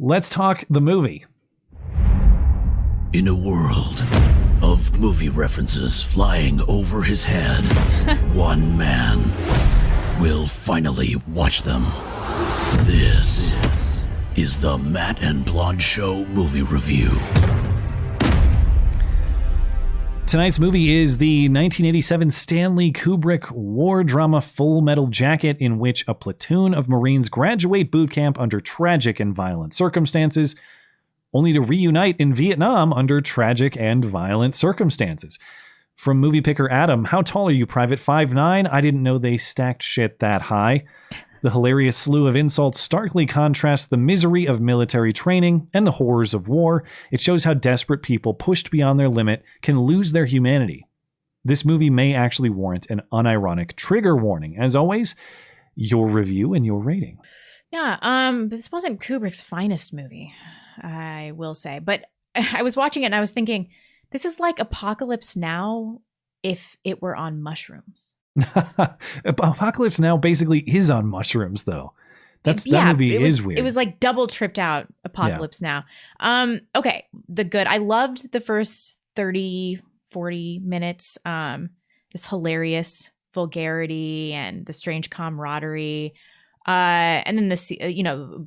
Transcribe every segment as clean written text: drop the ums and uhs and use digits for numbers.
Let's talk the movie. In a world of movie references flying over his head, one man will finally watch them. This is the Matt and Blonde Show movie review. Tonight's movie is the 1987 Stanley Kubrick war drama Full Metal Jacket, in which a platoon of Marines graduate boot camp under tragic and violent circumstances, only to reunite in Vietnam under tragic and violent circumstances. From movie picker Adam, how tall are you, Private 5'9"? I didn't know they stacked shit that high. The hilarious slew of insults starkly contrasts the misery of military training and the horrors of war. It shows how desperate people pushed beyond their limit can lose their humanity. This movie may actually warrant an unironic trigger warning. As always, your review and your rating. Yeah, this wasn't Kubrick's finest movie, I will say. But I was watching it and I was thinking, this is like Apocalypse Now if it were on mushrooms. Apocalypse Now basically is on mushrooms, though. That movie is weird. It was like double tripped out Apocalypse Now. Okay, I loved the first 30, 40 minutes. This hilarious vulgarity and the strange camaraderie. And then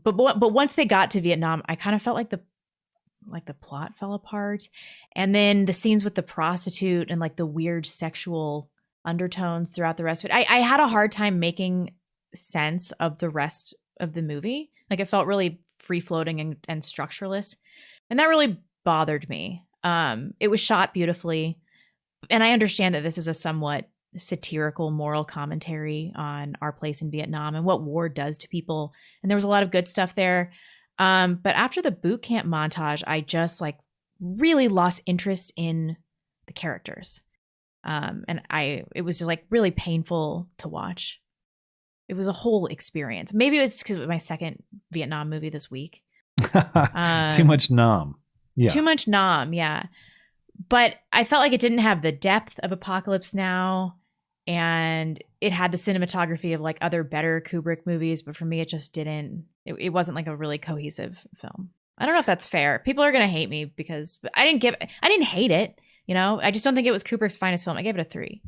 but once they got to Vietnam, I kind of felt like the plot fell apart. And then the scenes with the prostitute and like the weird sexual undertones throughout the rest of it. I had a hard time making sense of the rest of the movie. Like it felt really free floating and structureless. And that really bothered me. It was shot beautifully. And I understand that this is a somewhat satirical moral commentary on our place in Vietnam and what war does to people. And there was a lot of good stuff there. But after the boot camp montage, I just like really lost interest in the characters. It was just like really painful to watch. It was a whole experience. Maybe it was because it was my second Vietnam movie this week. Too much nom. Yeah. Too much nom. Yeah. But I felt like it didn't have the depth of Apocalypse Now, and it had the cinematography of like other better Kubrick movies. But for me, it just didn't. It wasn't like a really cohesive film. I don't know if that's fair. People are going to hate me because I didn't hate it. You know, I just don't think it was Kubrick's finest film. I gave it a 3.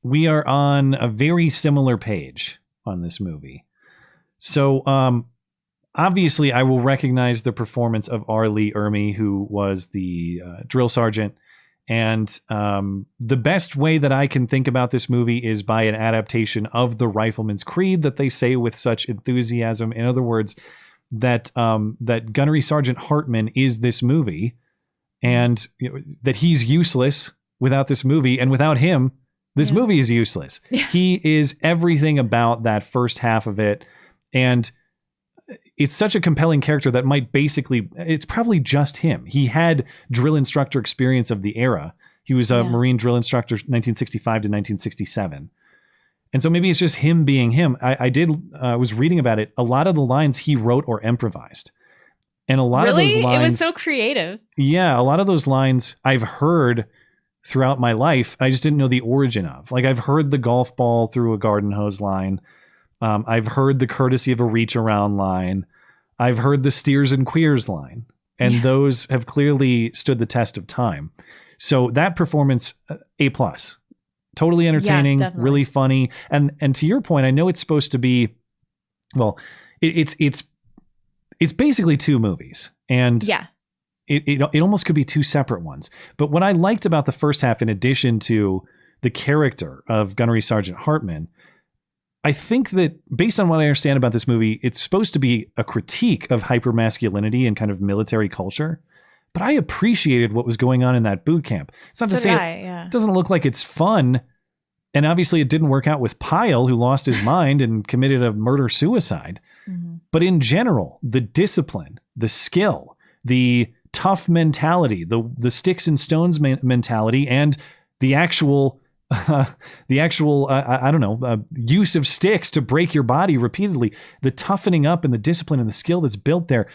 We are on a very similar page on this movie. So, obviously, I will recognize the performance of R. Lee Ermey, who was the drill sergeant. And the best way that I can think about this movie is by an adaptation of the Rifleman's Creed that they say with such enthusiasm. In other words, that Gunnery Sergeant Hartman is this movie. And that he's useless without this movie, and without him, this movie is useless. Yeah. He is everything about that first half of it, and it's such a compelling character that it's probably just him. He had drill instructor experience of the era. He was a Marine drill instructor 1965 to 1967. And so maybe it's just him being him. I was reading about it. A lot of the lines he wrote or improvised. And a lot of those lines... It was so creative. Yeah, a lot of those lines I've heard throughout my life. I just didn't know the origin of. Like, I've heard the golf ball through a garden hose line. I've heard the courtesy of a reach around line. I've heard the steers and queers line. And those have clearly stood the test of time. So that performance, A+. Totally entertaining, really funny. And to your point, I know it's supposed to be... Well, it's basically 2 movies, and it almost could be 2 separate ones. But what I liked about the first half, in addition to the character of Gunnery Sergeant Hartman, I think that based on what I understand about this movie, it's supposed to be a critique of hypermasculinity and kind of military culture. But I appreciated what was going on in that boot camp. It's not to say it doesn't look like it's fun. And obviously it didn't work out with Pyle, who lost his mind and committed a murder-suicide. Mm-hmm. But in general, the discipline, the skill, the tough mentality, the sticks and stones mentality, and the actual use of sticks to break your body repeatedly, the toughening up and the discipline and the skill that's built there.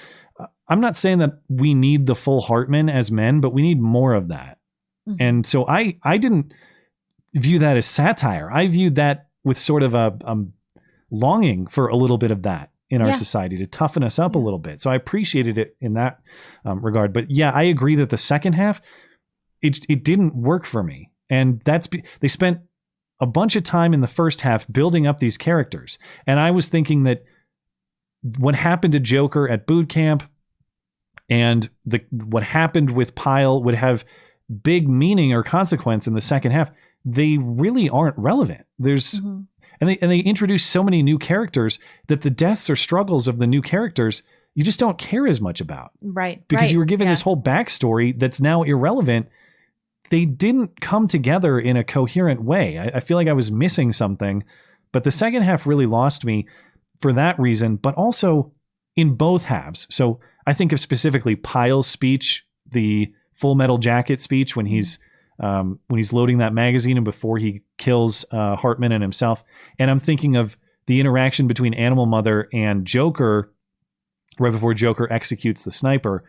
I'm not saying that we need the full Hartman as men, but we need more of that. Mm-hmm. And so I didn't view that as satire. I viewed that with sort of a longing for a little bit of that in our Yeah. society to toughen us up a little bit. So I appreciated it in that regard. But yeah, I agree that the second half, it didn't work for me. And they spent a bunch of time in the first half building up these characters. And I was thinking that what happened to Joker at boot camp and what happened with Pyle would have big meaning or consequence in the second half. They really aren't relevant. There's and they introduce so many new characters that the deaths or struggles of the new characters you just don't care as much about. Right. Because you were given this whole backstory that's now irrelevant. They didn't come together in a coherent way. I feel like I was missing something, but the second half really lost me for that reason, but also in both halves. So I think of specifically Pyle's speech, the Full Metal Jacket speech when he's loading that magazine and before he kills Hartman and himself. And I'm thinking of the interaction between Animal Mother and Joker right before Joker executes the sniper.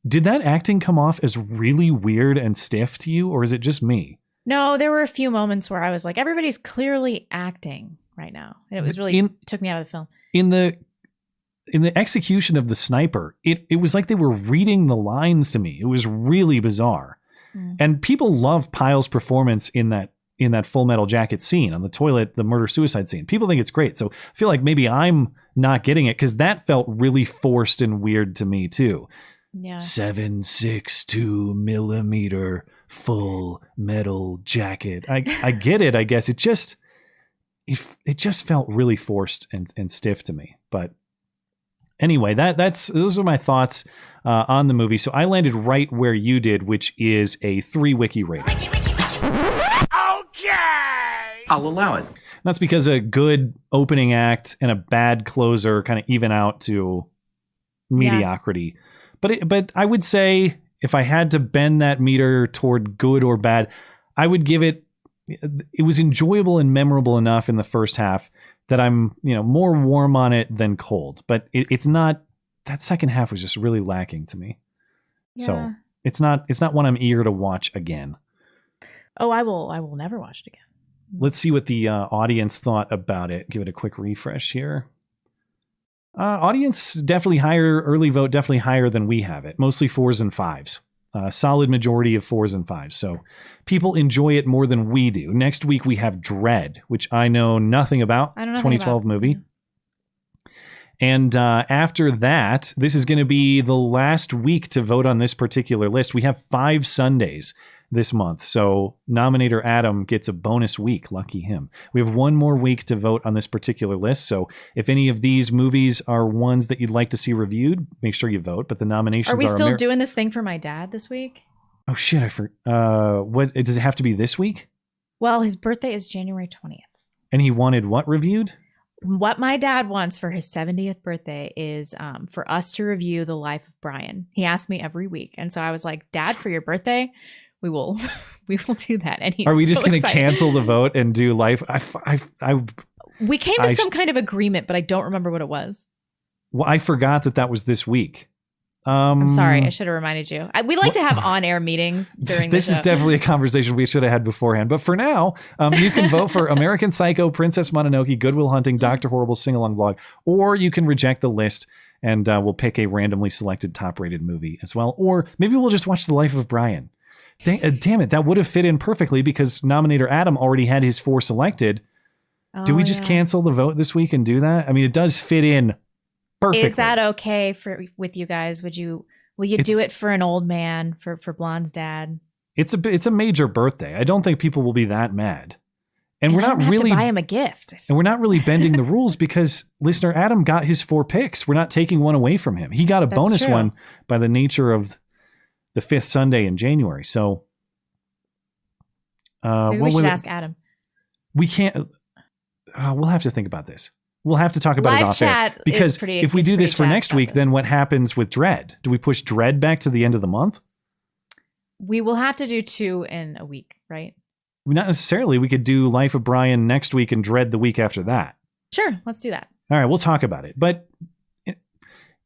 Did that acting come off as really weird and stiff to you, or is it just me? No, there were a few moments where I was like, everybody's clearly acting right now. And it was really took me out of the film. In the execution of the sniper, it was like they were reading the lines to me. It was really bizarre. And people love Pyle's performance in that Full Metal Jacket scene on the toilet, the murder-suicide scene. People think it's great. So I feel like maybe I'm not getting it because that felt really forced and weird to me too. Yeah. 7.62 millimeter Full Metal Jacket. I get it. I guess it just felt really forced and stiff to me. But anyway, those are my thoughts on the movie. So I landed right where you did, which is a 3 wiki rating. Okay, I'll allow it. That's because a good opening act and a bad closer kind of even out to mediocrity. Yeah. But I would say if I had to bend that meter toward good or bad, I would give it was enjoyable and memorable enough in the first half that I'm, more warm on it than cold. But it's not, that second half was just really lacking to me. Yeah. So it's not one I'm eager to watch again. Oh, I will never watch it again. Let's see what the audience thought about it. Give it a quick refresh here. Audience definitely higher, early vote definitely higher than we have it. Mostly 4s and 5s. Solid majority of 4s and 5s. So people enjoy it more than we do. Next week we have Dread, which I know nothing about. I don't know 2012 movie. And after that, this is going to be the last week to vote on this particular list. We have 5 Sundays this month. So nominator Adam gets a bonus week. Lucky him. We have 1 more week to vote on this particular list. So if any of these movies are ones that you'd like to see reviewed, make sure you vote. But the nominations are... Are we still doing this thing for my dad this week? Oh, shit. I forgot. What does it have to be this week? Well, his birthday is January 20th. And he wanted what reviewed? What my dad wants for his 70th birthday is for us to review The Life of Brian. He asks me every week. And so I was like, Dad, for your birthday... We will do that. And he's Are we just going to cancel the vote and do Life? We came to some kind of agreement, but I don't remember what it was. Well, I forgot that was this week. I'm sorry. I should have reminded you. We like to have on-air meetings during this is definitely a conversation we should have had beforehand. But for now, you can vote for American Psycho, Princess Mononoke, Good Will Hunting, Dr. Horrible Sing-Along Vlog, or you can reject the list and we'll pick a randomly selected top-rated movie as well. Or maybe we'll just watch The Life of Brian. Damn it, that would have fit in perfectly because nominator Adam already had his 4 selected. Do we just cancel the vote this week and do that? I mean, it does fit in perfectly. Is that okay with you guys? Will you do it for an old man, for Blonde's dad? It's a major birthday. I don't think people will be that mad. And we're not really to buy him a gift. And we're not really bending the rules because listener Adam got his 4 picks. We're not taking one away from him. He got a bonus one by the nature of the 5th Sunday in January. So maybe we should ask Adam. We can't. We'll have to think about this. We'll have to talk about it off air. Because if we do this for next week, then what happens with Dread? Do we push Dread back to the end of the month? We will have to do 2 in a week, right? Not necessarily. We could do Life of Brian next week and Dread the week after that. Sure. Let's do that. All right. We'll talk about it. But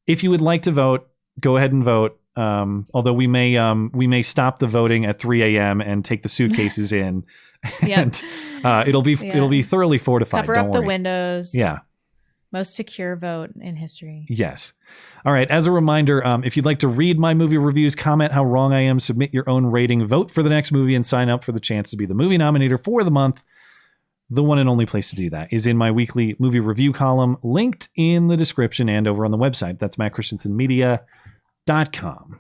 if you would like to vote, go ahead and vote. Although we may stop the voting at 3 a.m. and take the suitcases in, and it'll be thoroughly fortified. Cover up the windows. Yeah, Most secure vote in history. Yes. All right. As a reminder, if you'd like to read my movie reviews, comment how wrong I am, submit your own rating, vote for the next movie, and sign up for the chance to be the movie nominator for the month, the one and only place to do that is in my weekly movie review column, linked in the description and over on the website. That's mattchristiansenmedia.com.